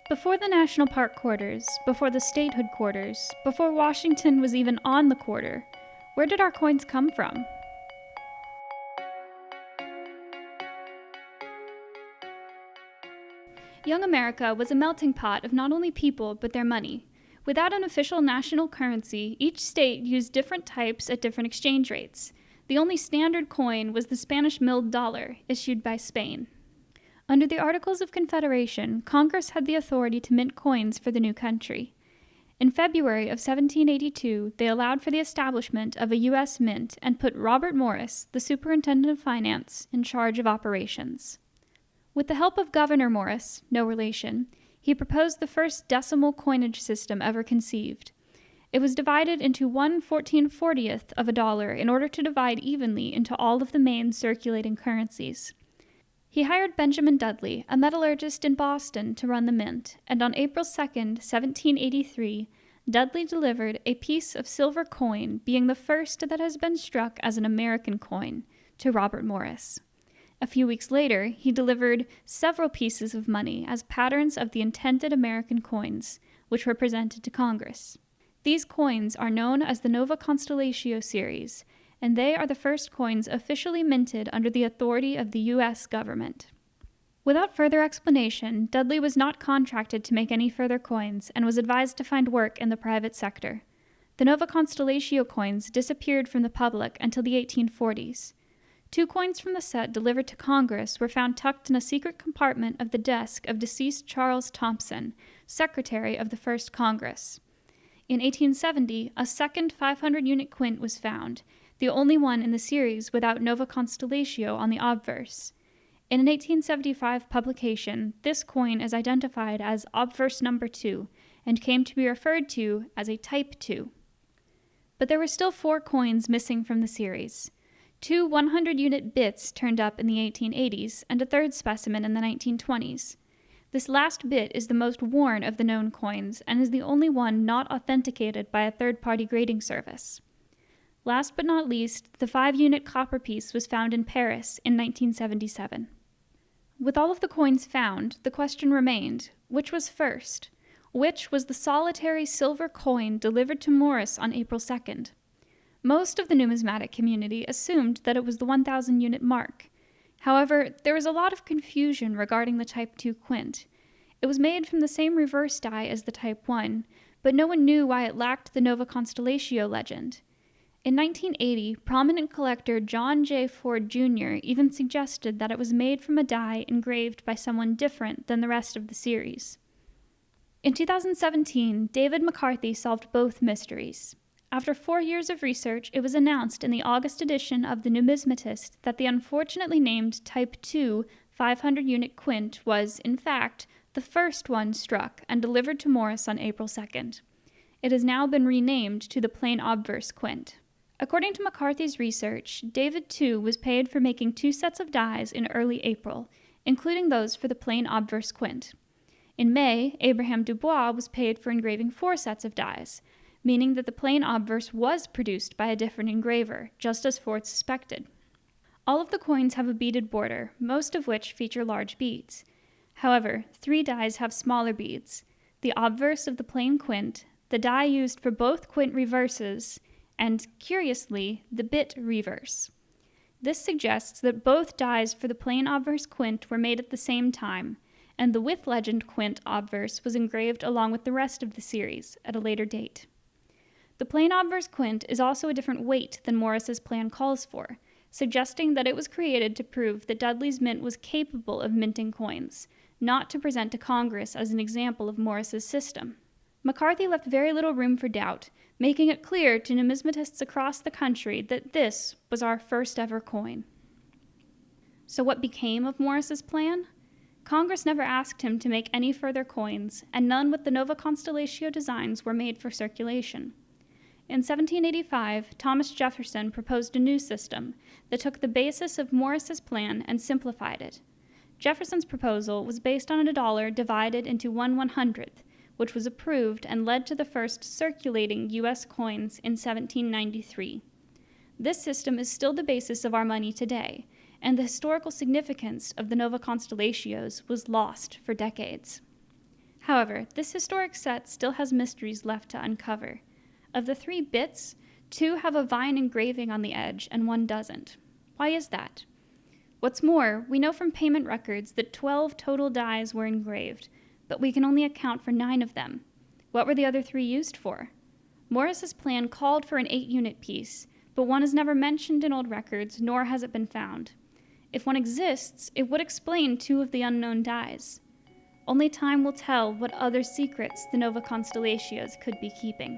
Before the national park quarters, before the statehood quarters, before Washington was even on the quarter, where did our coins come from? Young America was a melting pot of not only people but their money. Without an official national currency, each state used different types at different exchange rates. The only standard coin was the Spanish milled dollar, issued by Spain. Under the Articles of Confederation, Congress had the authority to mint coins for the new country. In February of 1782, they allowed for the establishment of a U.S. mint and put Robert Morris, the superintendent of finance, in charge of operations. With the help of Governor Morris, no relation, he proposed the first decimal coinage system ever conceived. It was divided into 1/1440th of a dollar in order to divide evenly into all of the main circulating currencies. He hired Benjamin Dudley, a metallurgist in Boston, to run the mint, and on April 2, 1783, Dudley delivered a piece of silver coin, being the first that has been struck as an American coin, to Robert Morris. A few weeks later, he delivered several pieces of money as patterns of the intended American coins, which were presented to Congress. These coins are known as the Nova Constellatio series, and they are the first coins officially minted under the authority of the U.S. government. Without further explanation, Dudley was not contracted to make any further coins and was advised to find work in the private sector. The Nova Constellatio coins disappeared from the public until the 1840s. 2 coins from the set delivered to Congress were found tucked in a secret compartment of the desk of deceased Charles Thompson, Secretary of the First Congress. In 1870, a second 500-unit quint was found, the only one in the series without Nova Constellatio on the obverse. In an 1875 publication, this coin is identified as obverse number 2 and came to be referred to as a type 2. But there were still 4 coins missing from the series. 2 100-unit bits turned up in the 1880s and a third specimen in the 1920s. This last bit is the most worn of the known coins and is the only one not authenticated by a third-party grading service. Last but not least, the 5-unit copper piece was found in Paris in 1977. With all of the coins found, the question remained, which was first? Which was the solitary silver coin delivered to Morris on April 2nd? Most of the numismatic community assumed that it was the 1,000-unit mark. However, there was a lot of confusion regarding the Type 2 quint. It was made from the same reverse die as the Type 1, but no one knew why it lacked the Nova Constellatio legend. In 1980, prominent collector John J. Ford Jr. even suggested that it was made from a die engraved by someone different than the rest of the series. In 2017, David McCarthy solved both mysteries. After 4 years of research, it was announced in the August edition of The Numismatist that the unfortunately named Type 2 500-unit quint was, in fact, the first one struck and delivered to Morris on April 2nd. It has now been renamed to the plain obverse quint. According to McCarthy's research, David too was paid for making 2 sets of dies in early April, including those for the plain obverse quint. In May, Abraham Dubois was paid for engraving 4 sets of dies, meaning that the plain obverse was produced by a different engraver, just as Ford suspected. All of the coins have a beaded border, most of which feature large beads. However, 3 dies have smaller beads: the obverse of the plain quint, the die used for both quint reverses, and, curiously, the bit reverse. This suggests that both dies for the plain obverse quint were made at the same time, and the with legend quint obverse was engraved along with the rest of the series at a later date. The plain obverse quint is also a different weight than Morris's plan calls for, suggesting that it was created to prove that Dudley's mint was capable of minting coins, not to present to Congress as an example of Morris's system. McCarthy left very little room for doubt, making it clear to numismatists across the country that this was our first ever coin. So what became of Morris's plan? Congress never asked him to make any further coins, and none with the Nova Constellatio designs were made for circulation. In 1785, Thomas Jefferson proposed a new system that took the basis of Morris's plan and simplified it. Jefferson's proposal was based on a dollar divided into 1/100th, which was approved and led to the first circulating U.S. coins in 1793. This system is still the basis of our money today, and the historical significance of the Nova Constellatios was lost for decades. However, this historic set still has mysteries left to uncover. Of the 3 bits, 2 have a vine engraving on the edge and 1 doesn't. Why is that? What's more, we know from payment records that 12 total dies were engraved, but we can only account for 9 of them. What were the other 3 used for? Morris's plan called for an 8-unit piece, but one is never mentioned in old records, nor has it been found. If one exists, it would explain 2 of the unknown dies. Only time will tell what other secrets the Nova Constellatios could be keeping.